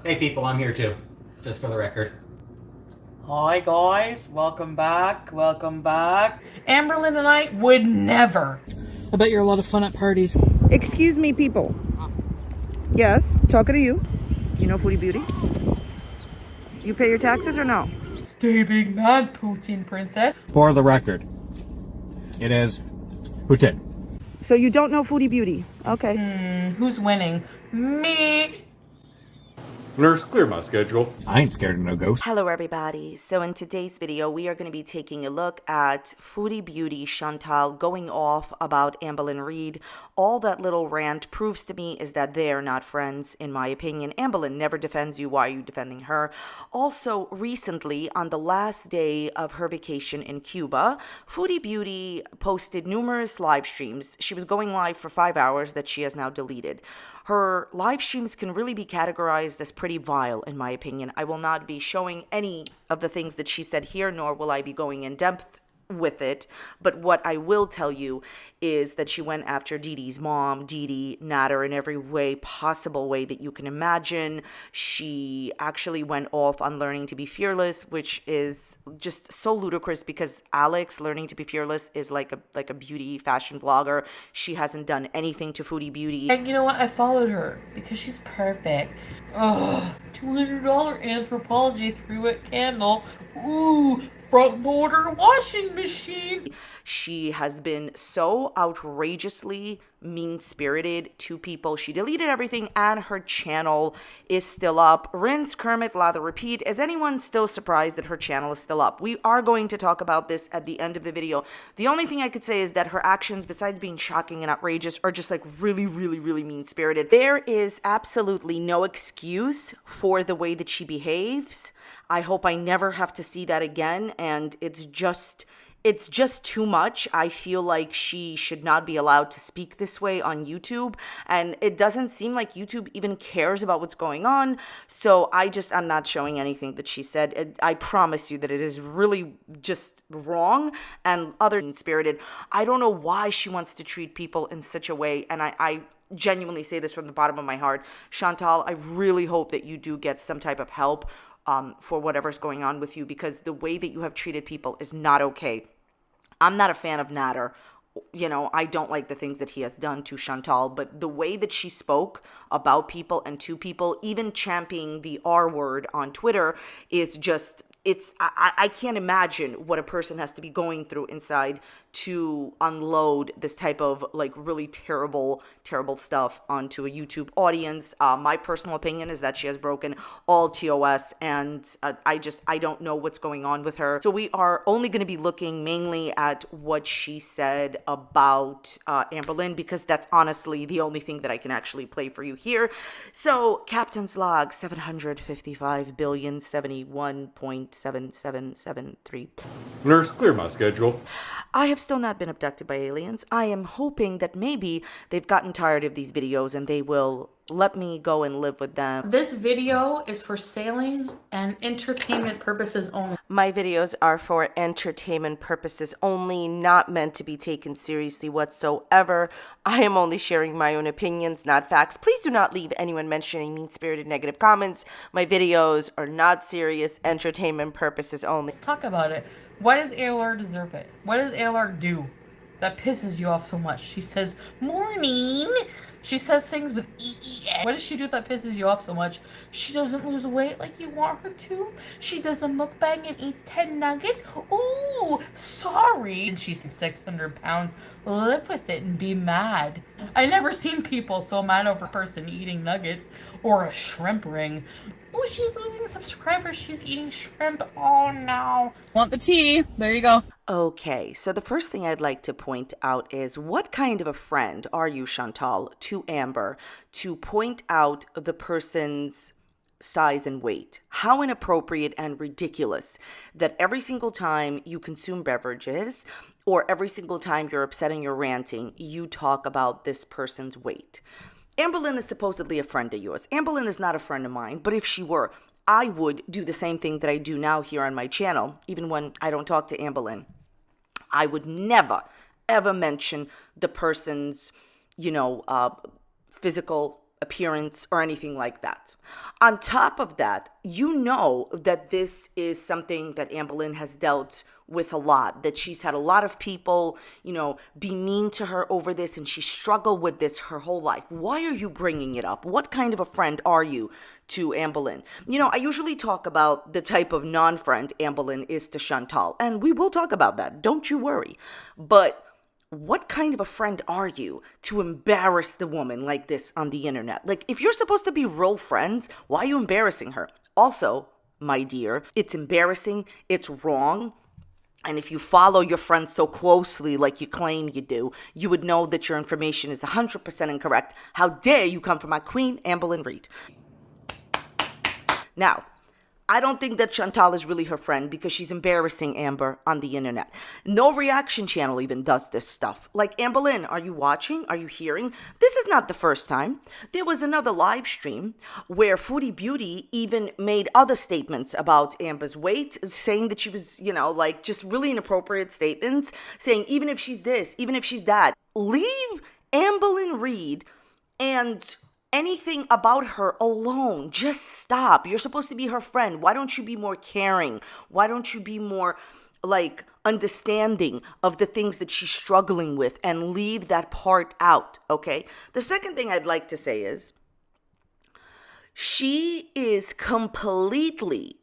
Hey people, I'm here too, just for the record. Hi guys, welcome back, welcome back. Amberlynn and I would never. I bet you're a lot of fun at parties. Excuse me, people. Yes, talking to you. You know Foodie Beauty? You pay your taxes or no? Stay big mad, poutine princess. For the record, it is Putin. So you don't know Foodie Beauty? Okay. Who's winning? Me. Nurse, clear my schedule. I ain't scared of no ghosts. Hello everybody. So in today's video, we are going to be taking a look at Foodie Beauty Chantal going off about Amberlynn Reid. All that little rant proves to me is that they are not friends, in my opinion. Amberlynn never defends you. Why are you defending her? Also, recently, on the last day of her vacation in Cuba, Foodie Beauty posted numerous live streams. She was going live for 5 hours that she has now deleted. Her live streams can really be categorized as pretty vile, in my opinion. I will not be showing any of the things that she said here, nor will I be going in depth with it. But what I will tell you is that she went after Dee Dee's mom, Dee Dee, Nader, in every way, possible way that you can imagine. She actually went off on learning to be fearless, which is just so ludicrous because Alex, learning to be fearless, is like a beauty fashion blogger. She hasn't done anything to Foodie Beauty. And you know what? I followed her because she's perfect. Oh, $200 anthropology 3-wick candle. Ooh, front loader washing machine. She has been so outrageously mean-spirited to people. She deleted everything and her channel is still up. Rinse, Kermit, lather, repeat. Is anyone still surprised that her channel is still up? We are going to talk about this at the end of the video. The only thing I could say is that her actions, besides being shocking and outrageous, are just like really, really, really mean-spirited. There is absolutely no excuse for the way that she behaves. I hope I never have to see that again, and it's just too much. I feel like she should not be allowed to speak this way on YouTube, and it doesn't seem like YouTube even cares about what's going on. So I'm not showing anything that she said. I promise you that it is really just wrong and other mean-spirited. I don't know why she wants to treat people in such a way, and I genuinely say this from the bottom of my heart. Chantal, I really hope that you do get some type of help for whatever's going on with you, because the way that you have treated people is not okay. I'm not a fan of Nader. You know, I don't like the things that he has done to Chantal, but the way that she spoke about people and to people, even championing the R word on Twitter, is just, I can't imagine what a person has to be going through inside to unload this type of like really terrible stuff onto a YouTube audience. My personal opinion is that she has broken all TOS, and I don't know what's going on with her. So we are only going to be looking mainly at what she said about Amberlynn, because that's honestly the only thing that I can actually play for you here. So Captain's log 755,071.7773. Nurse, clear my schedule. I have still not been abducted by aliens. I am hoping that maybe they've gotten tired of these videos and they will let me go and live with them. This video is for sailing and entertainment purposes only. My videos are for entertainment purposes only, not meant to be taken seriously whatsoever. I am only sharing my own opinions, not facts. Please do not leave anyone mentioning mean-spirited negative comments. My videos are not serious, entertainment purposes only. Let's talk about it. Why does ALR deserve it? What does ALR do that pisses you off so much? She says, morning. She says things with E-E-N. What does she do that pisses you off so much? She doesn't lose weight like you want her to. She does a mukbang and eats 10 nuggets. Ooh, sorry. And she's 600 pounds. Live with it and be mad. I never seen people so mad over a person eating nuggets or a shrimp ring. Oh, she's losing subscribers. She's eating shrimp. Oh, no. Want the tea? There you go. Okay, so the first thing I'd like to point out is, what kind of a friend are you, Chantal, to Amber, to point out the person's size and weight? How inappropriate and ridiculous that every single time you consume beverages or every single time you're upset and you're ranting, you talk about this person's weight. Amberlynn is supposedly a friend of yours. Amberlynn is not a friend of mine, but if she were, I would do the same thing that I do now here on my channel, even when I don't talk to Amberlynn. I would never, ever mention the person's, physical appearance or anything like that. On top of that, you know that this is something that Amberlynn has dealt with a lot, that she's had a lot of people, be mean to her over this, and she struggled with this her whole life. Why are you bringing it up? What kind of a friend are you to Amberlynn? I usually talk about the type of non-friend Amberlynn is to Chantal, and we will talk about that. Don't you worry. But what kind of a friend are you to embarrass the woman like this on the internet? Like, if you're supposed to be real friends, why are you embarrassing her? Also, my dear, it's embarrassing, it's wrong. And if you follow your friends so closely like you claim you do, you would know that your information is 100% incorrect. How dare you come for my queen, Amberlynn Reid? Now, I don't think that Chantal is really her friend because she's embarrassing Amber on the internet. No reaction channel even does this stuff. Like, Amberlynn, are you watching? Are you hearing? This is not the first time. There was another live stream where Foodie Beauty even made other statements about Amber's weight, saying that she was, just really inappropriate statements, saying even if she's this, even if she's that. Leave Amberlynn Reid and anything about her alone. Just stop. You're supposed to be her friend. Why don't you be more caring? Why don't you be more understanding of the things that she's struggling with and leave that part out, okay? The second thing I'd like to say is she is completely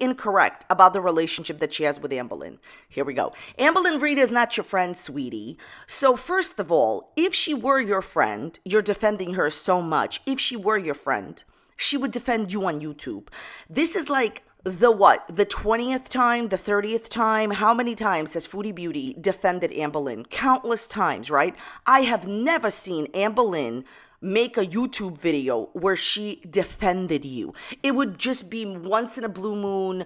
incorrect about the relationship that she has with Amberlynn. Here we go. Amberlynn Reid is not your friend, sweetie. So first of all, if she were your friend, you're defending her so much. If she were your friend, she would defend you on YouTube. This is like the 20th time, the 30th time? How many times has Foodie Beauty defended Amberlynn? Countless times, right? I have never seen Amberlynn make a YouTube video where she defended you. It would just be once in a blue moon,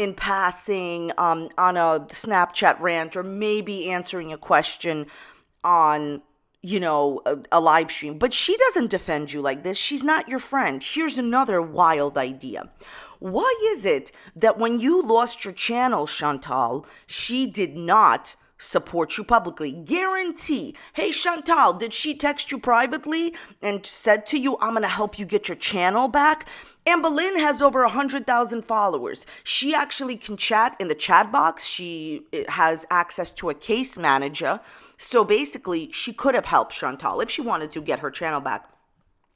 in passing, on a Snapchat rant, or maybe answering a question on, a live stream. But she doesn't defend you like this. She's not your friend. Here's another wild idea. Why is it that when you lost your channel, Chantal, she did not support you publicly? Guarantee. Hey, Chantal, did she text you privately and said to you, I'm going to help you get your channel back? Amberlynn has over 100,000 followers. She actually can chat in the chat box. She has access to a case manager. So basically, she could have helped Chantal if she wanted to get her channel back.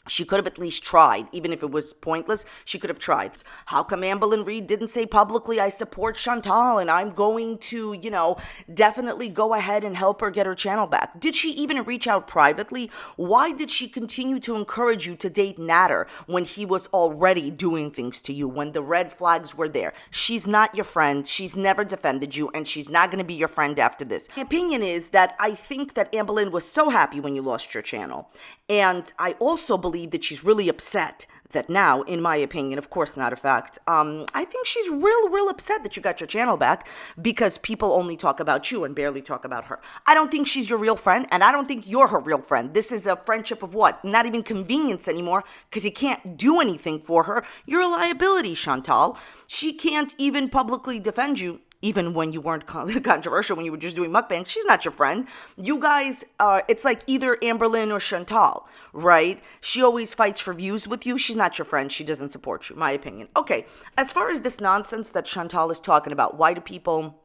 She could have at least tried. Even if it was pointless, she could have tried. How come Amberlynn Reid didn't say publicly, I support Chantal and I'm going to, definitely go ahead and help her get her channel back? Did she even reach out privately? Why did she continue to encourage you to date Natter when he was already doing things to you, when the red flags were there? She's not your friend. She's never defended you, and she's not going to be your friend after this. My opinion is that I think that Amberlynn was so happy when you lost your channel. And I also believe that she's really upset that now, in my opinion, of course not a fact, I think she's real upset that you got your channel back because people only talk about you and barely talk about her. I don't think she's your real friend, and I don't think you're her real friend. This is a friendship of what? Not even convenience anymore because you can't do anything for her. You're a liability, Chantal. She can't even publicly defend you. Even when you weren't controversial, when you were just doing mukbangs, she's not your friend. You guys are, it's like either Amberlynn or Chantal, right? She always fights for views with you. She's not your friend. She doesn't support you, my opinion. Okay, as far as this nonsense that Chantal is talking about, why do people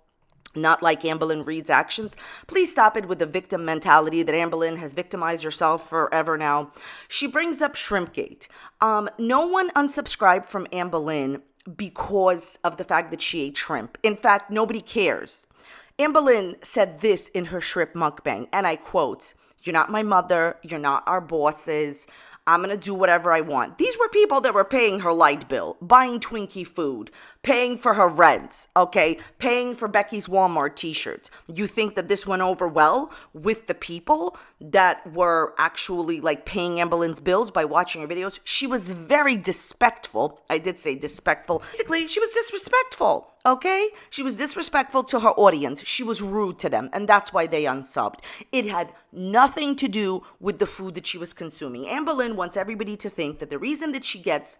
not like Amberlynn Reid's actions? Please stop it with the victim mentality that Amberlynn has victimized herself forever now. She brings up Shrimpgate. No one unsubscribed from Amberlynn because of the fact that she ate shrimp. In fact, nobody cares. Amberlynn said this in her shrimp mukbang, and I quote, "You're not my mother. You're not our bosses. I'm going to do whatever I want." These were people that were paying her light bill, buying Twinkie food, paying for her rent, okay, paying for Becky's Walmart t-shirts. You think that this went over well with the people that were actually paying Amberlynn's bills by watching her videos? She was very disrespectful. I did say disrespectful. Basically, she was disrespectful, okay? She was disrespectful to her audience. She was rude to them, and that's why they unsubbed. It had nothing to do with the food that she was consuming. Amberlynn wants everybody to think that the reason that she gets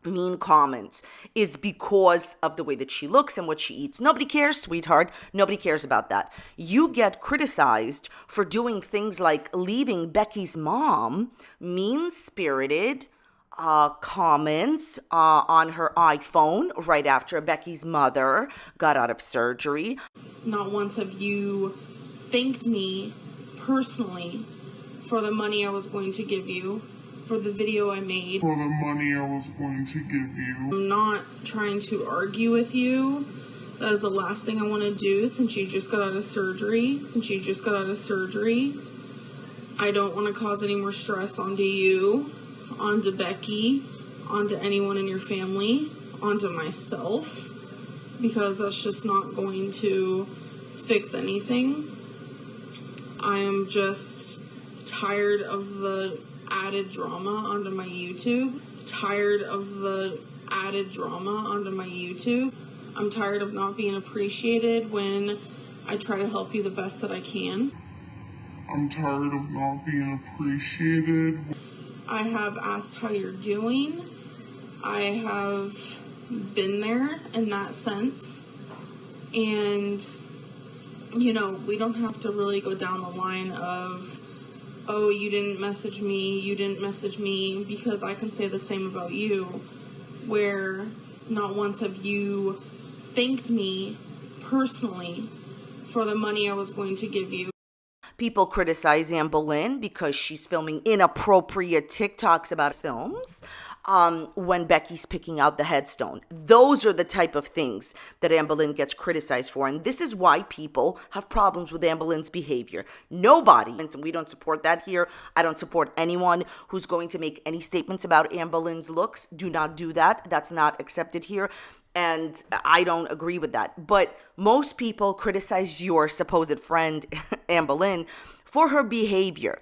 mean comments is because of the way that she looks and what she eats. Nobody cares, sweetheart. Nobody cares about that. You get criticized for doing things like leaving Becky's mom mean-spirited comments on her iPhone right after Becky's mother got out of surgery. Not once have you thanked me personally for the money I was going to give you, for the video I made, for the money I was going to give you. I'm not trying to argue with you. That is the last thing I want to do since you just got out of surgery. I don't want to cause any more stress onto you, onto Becky, onto anyone in your family, onto myself, because that's just not going to fix anything. I am just tired of the added drama onto my YouTube. I'm tired of not being appreciated when I try to help you the best that I can. I have asked how you're doing. I have been there in that sense. And, you know, we don't have to really go down the line of, oh, you didn't message me, because I can say the same about you, where not once have you thanked me personally for the money I was going to give you. People criticize Amberlynn because she's filming inappropriate TikToks about films when Becky's picking out the headstone. Those are the type of things that Amberlynn gets criticized for. And this is why people have problems with Amberlynn's behavior. Nobody, and we don't support that here. I don't support anyone who's going to make any statements about Amberlynn's looks. Do not do that. That's not accepted here. And I don't agree with that. But most people criticize your supposed friend, Amberlynn, for her behavior.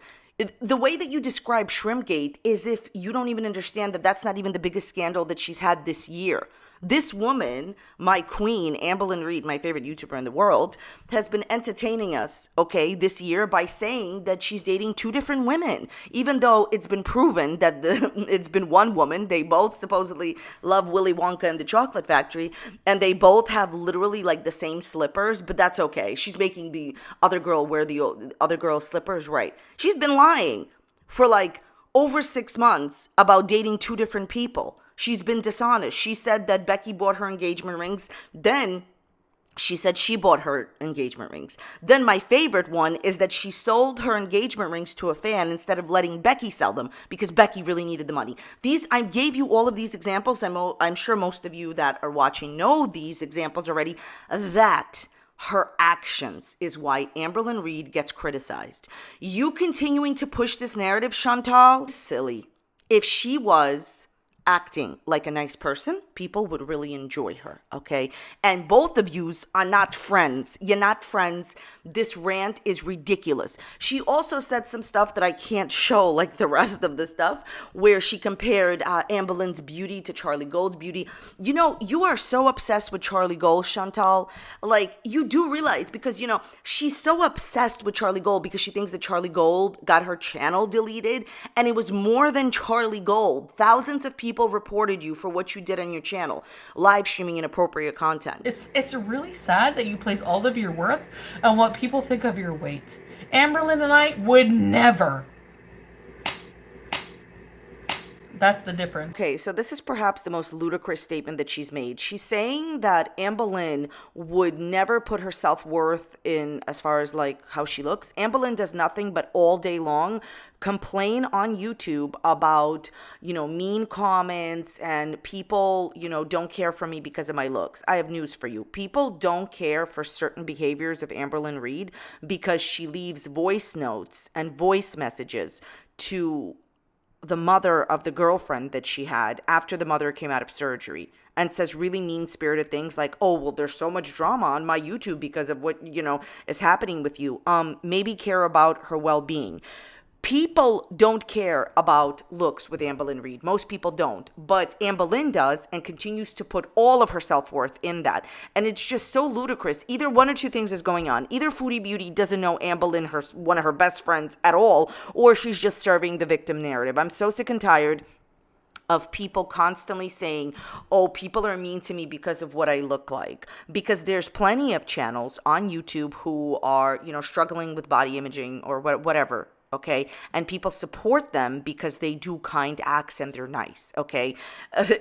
The way that you describe Shrimpgate is if you don't even understand that that's not even the biggest scandal that she's had this year. This woman, my queen, Amberlynn Reid, my favorite YouTuber in the world, has been entertaining us, okay, this year by saying that she's dating two different women, even though it's been proven that it's been one woman. They both supposedly love Willy Wonka and the Chocolate Factory, and they both have literally like the same slippers, but that's okay. She's making the other girl wear the other girl's slippers, right? She's been lying for like over 6 months about dating two different people. She's been dishonest. She said that Becky bought her engagement rings. Then she said she bought her engagement rings. Then my favorite one is that she sold her engagement rings to a fan instead of letting Becky sell them because Becky really needed the money. I gave you all of these examples. I'm sure most of you that are watching know these examples already. That her actions is why Amberlynn Reid gets criticized. You continuing to push this narrative, Chantal, silly. If she was acting like a nice person, people would really enjoy her, okay? And both of yous are not friends. You're not friends. This rant is ridiculous. She also said some stuff that I can't show, like the rest of the stuff, where she compared Amberlynn's beauty to Charlie Gold's beauty. You know, you are so obsessed with Charlie Gold, Chantal. Like, you do realize, because, you know, she's so obsessed with Charlie Gold because she thinks that Charlie Gold got her channel deleted, and it was more than Charlie Gold. Thousands of people reported you for what you did on your channel, live streaming inappropriate content. It's really sad that you place all of your worth on what people think of your weight. Amberlynn and I would never. That's the difference. Okay, so this is perhaps the most ludicrous statement that she's made. She's saying that Amberlynn would never put her self-worth in as far as like how she looks. Amberlynn does nothing but all day long complain on YouTube about, you know, mean comments and people, you know, don't care for me because of my looks. I have news for you. People don't care for certain behaviors of Amberlynn Reid because she leaves voice notes and voice messages to the mother of the girlfriend that she had after the mother came out of surgery and says really mean-spirited things like, oh, well, there's so much drama on my YouTube because of what, you know, is happening with you. Maybe care about her well-being. People don't care about looks with Amberlynn Reid. Most people don't. But Amberlynn does and continues to put all of her self-worth in that. And it's just so ludicrous. Either one or two things is going on. Either Foodie Beauty doesn't know Amberlynn, one of her best friends, at all, or she's just serving the victim narrative. I'm so sick and tired of people constantly saying, oh, people are mean to me because of what I look like. Because there's plenty of channels on YouTube who are, struggling with body imaging or whatever, okay? And people support them because they do kind acts and they're nice, okay?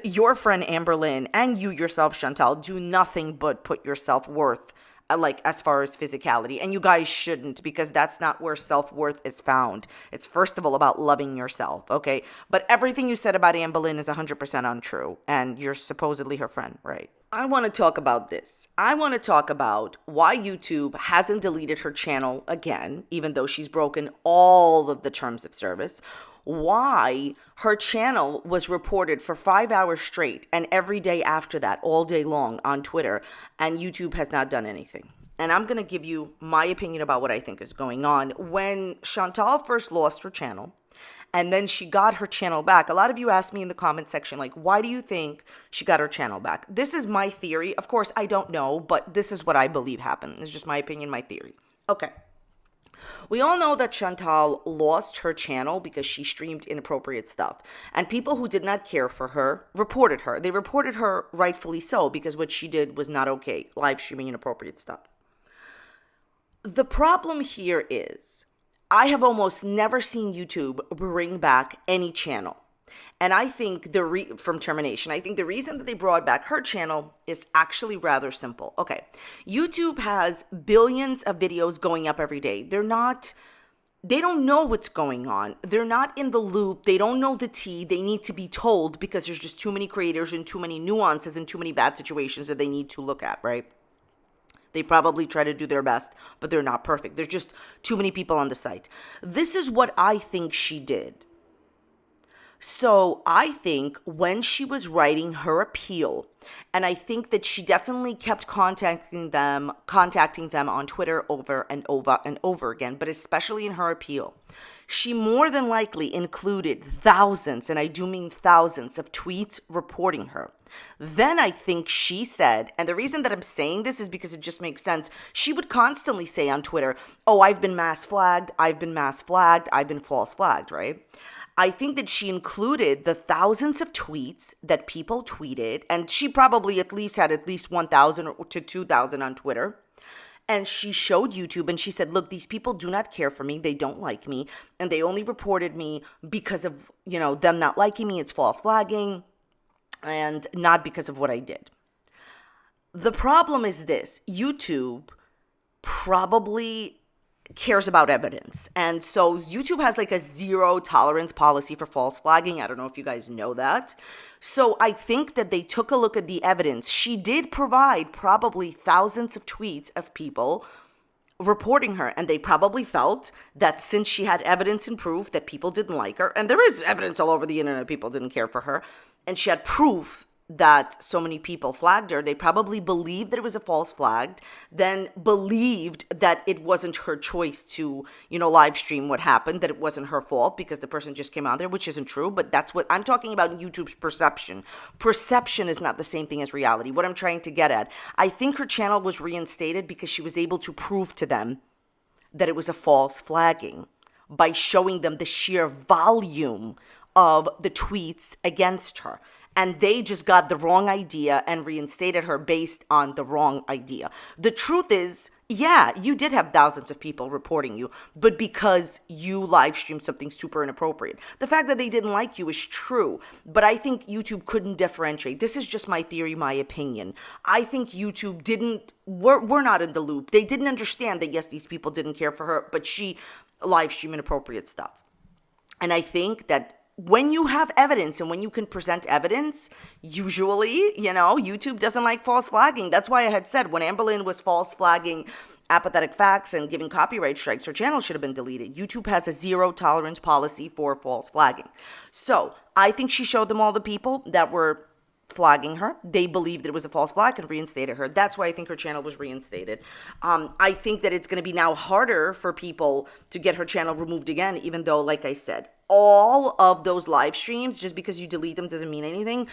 Your friend Amberlynn and you yourself, Chantal, do nothing but put your self-worth as far as physicality. And you guys shouldn't, because that's not where self-worth is found. It's first of all about loving yourself, okay? But everything you said about Amberlynn is 100% untrue. And you're supposedly her friend, right? I want to talk about this. I want to talk about why YouTube hasn't deleted her channel again, even though she's broken all of the terms of service. Why her channel was reported for 5 hours straight and every day after that, all day long on Twitter, and YouTube has not done anything. And I'm going to give you my opinion about what I think is going on. When Chantal first lost her channel, and then she got her channel back, a lot of you asked me in the comment section, why do you think she got her channel back? This is my theory. Of course, I don't know, but this is what I believe happened. It's just my opinion, my theory. Okay. We all know that Chantal lost her channel because she streamed inappropriate stuff. And people who did not care for her reported her. They reported her rightfully so, because what she did was not okay, live streaming inappropriate stuff. The problem here is I have almost never seen YouTube bring back any channel. And I think from termination, I think the reason that they brought back her channel is actually rather simple. Okay, YouTube has billions of videos going up every day. They don't know what's going on. They're not in the loop. They don't know the tea. They need to be told because there's just too many creators and too many nuances and too many bad situations that they need to look at, right? They probably try to do their best, but they're not perfect. There's just too many people on the site. This is what I think she did. So I think when she was writing her appeal, and I think that she definitely kept contacting them on Twitter over and over and over again, but especially in her appeal, she more than likely included thousands, and I do mean thousands, of tweets reporting her. Then I think she said, and the reason that I'm saying this is because it just makes sense, she would constantly say on Twitter, oh, I've been mass flagged, I've been mass flagged, I've been false flagged, right? I think that she included the thousands of tweets that people tweeted, and she probably at least had 1,000 to 2,000 on Twitter. And she showed YouTube and she said, look, these people do not care for me. They don't like me. And they only reported me because of, them not liking me. It's false flagging and not because of what I did. The problem is this: YouTube probably cares about evidence. And so YouTube has a zero tolerance policy for false flagging. I don't know if you guys know that. So I think that they took a look at the evidence. She did provide probably thousands of tweets of people reporting her, and they probably felt that since she had evidence and proof that people didn't like her, and there is evidence all over the internet people didn't care for her, and she had proof that so many people flagged her, they probably believed that it was a false flag, then believed that it wasn't her choice to, live stream what happened, that it wasn't her fault because the person just came out there, which isn't true, but that's what I'm talking about. YouTube's perception. Perception is not the same thing as reality. What I'm trying to get at, I think her channel was reinstated because she was able to prove to them that it was a false flagging by showing them the sheer volume of the tweets against her. And they just got the wrong idea and reinstated her based on the wrong idea. The truth is, yeah, you did have thousands of people reporting you, but because you live streamed something super inappropriate. The fact that they didn't like you is true, but I think YouTube couldn't differentiate. This is just my theory, my opinion. I think YouTube we're not in the loop. They didn't understand that, yes, these people didn't care for her, but she live streamed inappropriate stuff. And I think that when you have evidence and when you can present evidence, usually, YouTube doesn't like false flagging. That's why I had said when Amberlynn was false flagging apathetic facts and giving copyright strikes, her channel should have been deleted. YouTube has a zero tolerance policy for false flagging. So I think she showed them all the people that were flagging her. They believed that it was a false flag and reinstated her. That's why I think her channel was reinstated. I think that it's going to be now harder for people to get her channel removed again, even though, like I said, all of those live streams, just because you delete them doesn't mean anything.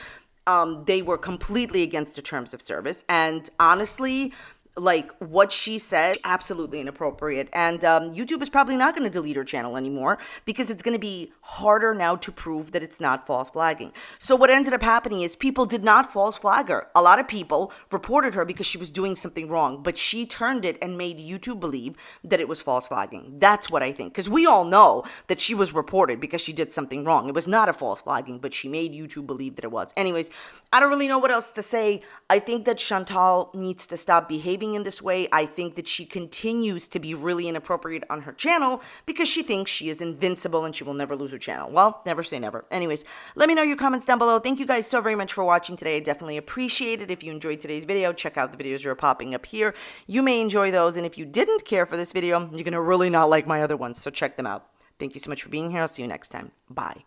They were completely against the terms of service. And honestly, like what she said, absolutely inappropriate. And YouTube is probably not going to delete her channel anymore because it's going to be harder now to prove that it's not false flagging. So what ended up happening is people did not false flag her. A lot of people reported her because she was doing something wrong, but she turned it and made YouTube believe that it was false flagging. That's what I think, because we all know that she was reported because she did something wrong. It was not a false flagging, but she made YouTube believe that it was. Anyways, I don't really know what else to say. I think that Chantal needs to stop behaving in this way. I think that she continues to be really inappropriate on her channel because she thinks she is invincible and she will never lose her channel. Well, never say never. Anyways, let me know your comments down below. Thank you guys so very much for watching today. I definitely appreciate it. If you enjoyed today's video, check out the videos that are popping up here. You may enjoy those. And if you didn't care for this video, you're going to really not like my other ones. So check them out. Thank you so much for being here. I'll see you next time. Bye.